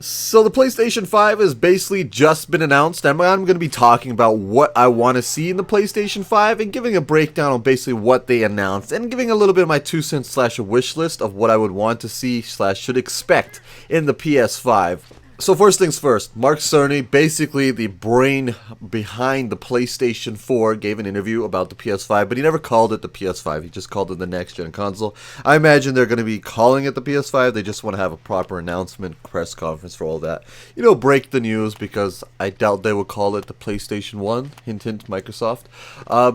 So the PlayStation 5 has basically just been announced, and I'm going to be talking about what I want to see in the PlayStation 5 and giving a breakdown on basically what they announced and giving a little bit of my 2 cents slash a wish list of what I would want to see slash should expect in the PS5. So first things first, Mark Cerny, basically the brain behind the PlayStation 4, gave an interview about the PS5, but he never called it the PS5, he just called it the next-gen console. I imagine they're going to be calling it the PS5, they just want to have a proper announcement, press conference for all that. You know, break the news, because I doubt they will call it the PlayStation 1, hint hint, Microsoft.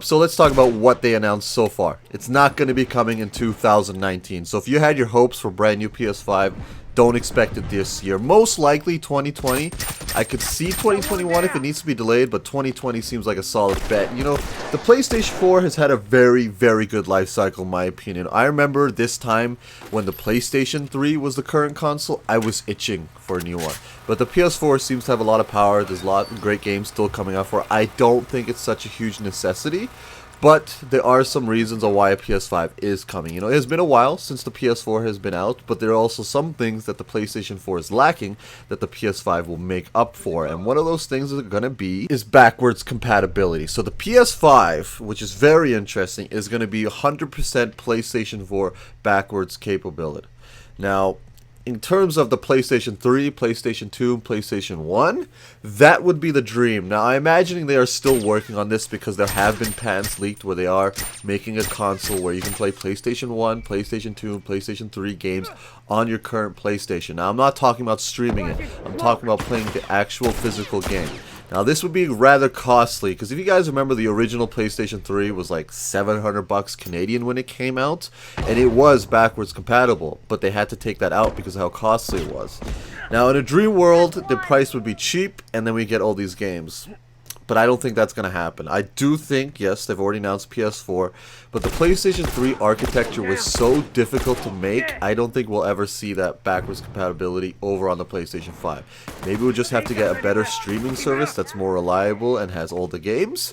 So let's talk about what they announced so far. It's not going to be coming in 2019, so if you had your hopes for brand new PS5, don't expect it this year. Most likely 2020. I could see 2021 if it needs to be delayed, but 2020 seems like a solid bet. You know, the PlayStation 4 has had a very, very good life cycle in my opinion. I remember this time when the PlayStation 3 was the current console, I was itching for a new one. But the PS4 seems to have a lot of power. There's a lot of great games still coming out for it. I don't think it's such a huge necessity. But there are some reasons on why a PS5 is coming. You know, it has been a while since the PS4 has been out, but there are also some things that the PlayStation 4 is lacking that the PS5 will make up for. And one of those things is going to be backwards compatibility. So the PS5, which is very interesting, is going to be 100% PlayStation 4 backwards capability. Now, in terms of the PlayStation 3, PlayStation 2, and PlayStation 1, that would be the dream. Now, I'm imagining they are still working on this because there have been patents leaked where they are making a console where you can play PlayStation 1, PlayStation 2, and PlayStation 3 games on your current PlayStation. Now, I'm not talking about streaming it. I'm talking about playing the actual physical game. Now, this would be rather costly, because if you guys remember, the original PlayStation 3 was like $700 Canadian when it came out, and it was backwards compatible, but they had to take that out because of how costly it was. Now, in a dream world, the price would be cheap, and then we get all these games. But I don't think that's going to happen. I do think, yes, they've already announced PS4, but the PlayStation 3 architecture was so difficult to make, I don't think we'll ever see that backwards compatibility over on the PlayStation 5. Maybe we'll just have to get a better streaming service that's more reliable and has all the games.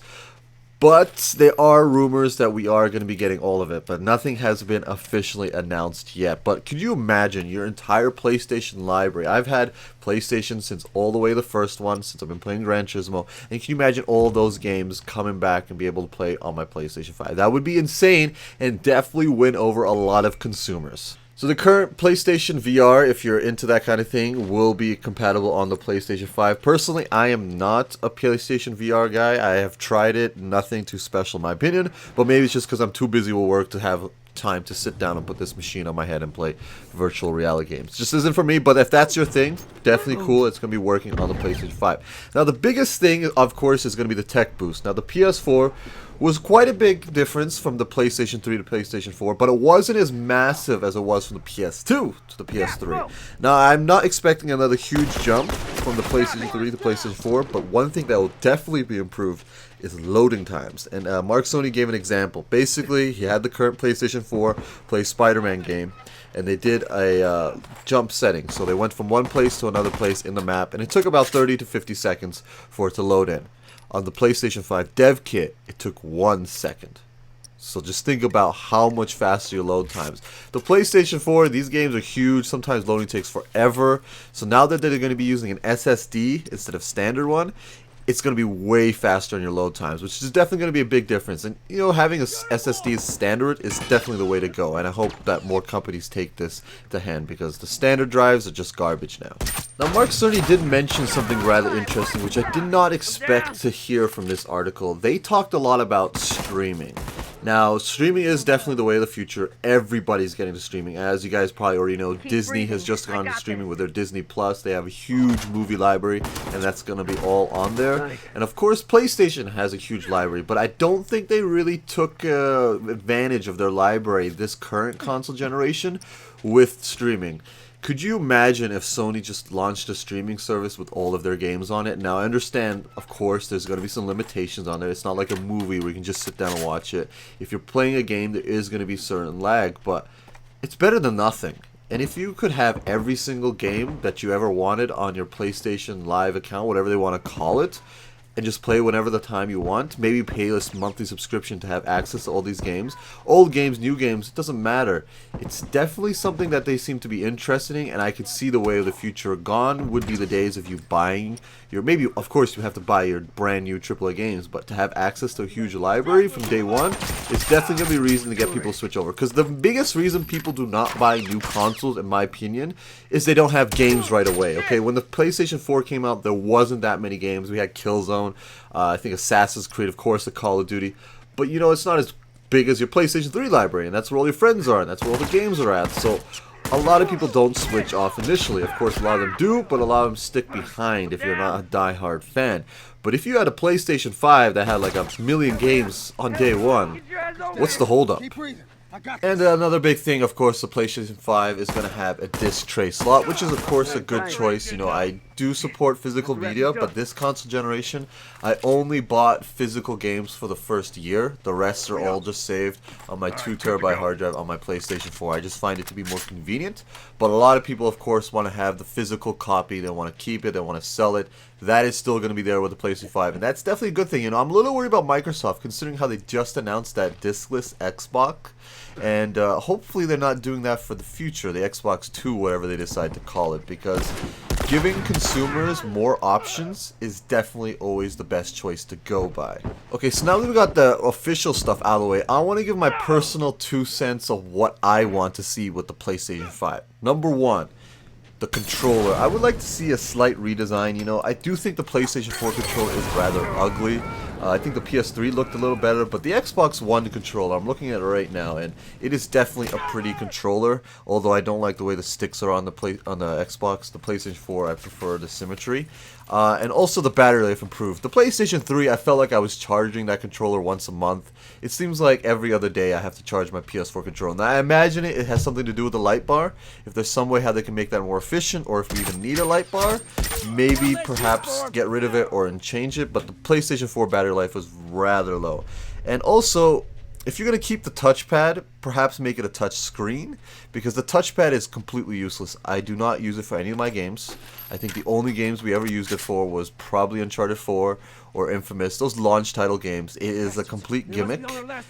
But there are rumors that we are going to be getting all of it, but nothing has been officially announced yet. But could you imagine your entire PlayStation library? I've had PlayStation since all the way the first one, since I've been playing Gran Turismo, and can you imagine all those games coming back and be able to play on my PlayStation 5? That would be insane and definitely win over a lot of consumers. So the current PlayStation VR, if you're into that kind of thing, will be compatible on the PlayStation 5. Personally, I am not a PlayStation VR guy. I have tried it, nothing too special in my opinion, but maybe it's just because I'm too busy with work to have time to sit down and put this machine on my head and play virtual reality games. Just isn't for me, but if that's your thing, definitely cool. It's going to be working on the PlayStation 5. Now, the biggest thing, of course, is going to be the tech boost. Now, the PS4 was quite a big difference from the PlayStation 3 to PlayStation 4, but it wasn't as massive as it was from the PS2 to the PS3. Now, I'm not expecting another huge jump from the PlayStation 3 to PlayStation 4, but one thing that will definitely be improved is loading times. And Mark Cerny gave an example. Basically, he had the current PlayStation 4 play Spider-Man game, and they did a jump setting. So they went from one place to another place in the map, and it took about 30 to 50 seconds for it to load in. On the PlayStation 5 dev kit, it took 1 second. So just think about how much faster your load times. The PlayStation 4, these games are huge. Sometimes loading takes forever. So now that they're going to be using an SSD instead of standard one, it's going to be way faster on your load times, which is definitely going to be a big difference. And, you know, having a SSD as standard is definitely the way to go. And I hope that more companies take this to hand, because the standard drives are just garbage now. Now, Mark Cerny did mention something rather interesting, which I did not expect to hear from this article. They talked a lot about streaming. Now, streaming is definitely the way of the future. Everybody's getting to streaming. As you guys probably already know, Disney has just gone to streaming with their Disney Plus. They have a huge movie library, and that's going to be all on there. And of course, PlayStation has a huge library, but I don't think they really took advantage of their library this current console generation with streaming. Could you imagine if Sony just launched a streaming service with all of their games on it? Now, I understand, of course, there's going to be some limitations on it. It's not like a movie where you can just sit down and watch it. If you're playing a game, there is going to be certain lag, but it's better than nothing. And if you could have every single game that you ever wanted on your PlayStation Live account, whatever they want to call it, and just play whenever the time you want. Maybe pay this monthly subscription to have access to all these games. Old games, new games, it doesn't matter. It's definitely something that they seem to be interested in, and I could see the way of the future. Gone would be the days of you buying your, maybe, of course, you have to buy your brand new AAA games, but to have access to a huge library from day one, it's definitely going to be a reason to get people to switch over. Because the biggest reason people do not buy new consoles, in my opinion, is they don't have games right away. Okay, when the PlayStation 4 came out, there wasn't that many games. We had Killzone, I think Assassin's Creed, of course, the Call of Duty, but you know, it's not as big as your PlayStation 3 library, and that's where all your friends are, and that's where all the games are at. So a lot of people don't switch off initially. Of course, a lot of them do, but a lot of them stick behind if you're not a die-hard fan. But if you had a PlayStation 5 that had like a million games on day one, what's the holdup? And another big thing, of course, the PlayStation 5 is going to have a disc tray slot, which is, of course, a good choice. You know, I do support physical media, but this console generation, I only bought physical games for the first year. The rest are all just saved on my 2TB hard drive on my PlayStation 4. I just find it to be more convenient. But a lot of people, of course, want to have the physical copy. They want to keep it. They want to sell it. That is still going to be there with the PlayStation 5, and that's definitely a good thing. You know, I'm a little worried about Microsoft, considering how they just announced that discless Xbox, and hopefully they're not doing that for the future, the Xbox 2, whatever they decide to call it, because giving consumers more options is definitely always the best choice to go by. Okay, so now that we got the official stuff out of the way, I want to give my personal 2 cents of what I want to see with the PlayStation 5. Number one, the controller. I would like to see a slight redesign. You know, I do think the PlayStation 4 controller is rather ugly. I think the PS3 looked a little better, but the Xbox One controller, I'm looking at it right now, and it is definitely a pretty controller. Although I don't like the way the sticks are on the Xbox. The PlayStation 4, I prefer the symmetry. And also the battery life improved. The PlayStation 3, I felt like I was charging that controller once a month. It seems like every other day I have to charge my PS4 controller. Now I imagine it has something to do with the light bar. If there's some way how they can make that more efficient, or if we even need a light bar, maybe perhaps get rid of it or change it. But the PlayStation 4 battery life was rather low. And also, if you're going to keep the touchpad, perhaps make it a touch screen, because the touchpad is completely useless. I do not use it for any of my games. I think the only games we ever used it for was probably Uncharted 4 or Infamous, those launch title games. It is a complete gimmick,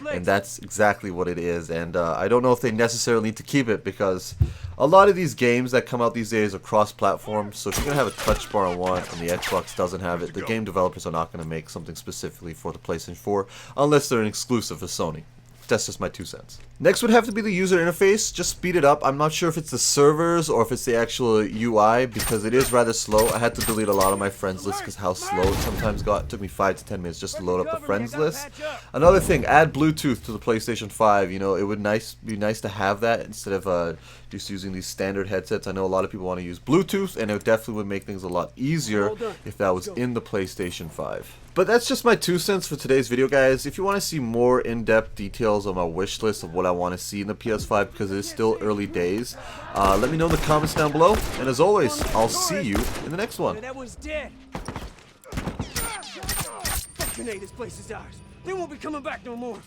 and that's exactly what it is. And I don't know if they necessarily need to keep it, because a lot of these games that come out these days are cross-platform, so if you're going to have a touch bar on one and the Xbox doesn't have it, the game developers are not going to make something specifically for the PlayStation 4 unless they're an exclusive for Sony. That's just my 2 cents. Next would have to be the user interface. Just speed it up. I'm not sure if it's the servers or if it's the actual UI, because it is rather slow. I had to delete a lot of my friends list because how slow it sometimes got. It took me 5 to 10 minutes just to load up the friends list. Another thing, add Bluetooth to the PlayStation 5. You know, it would be nice to have that instead of just using these standard headsets. I know a lot of people want to use Bluetooth, and it definitely would make things a lot easier if that was in the PlayStation 5. But that's just my 2 cents for today's video, guys. If you want to see more in-depth details on my wish list of what I want to see in the PS5, because it is still early days, let me know in the comments down below. And as always, I'll see you in the next one. That was dead. Fucking A, this place is ours. They won't be coming back no more.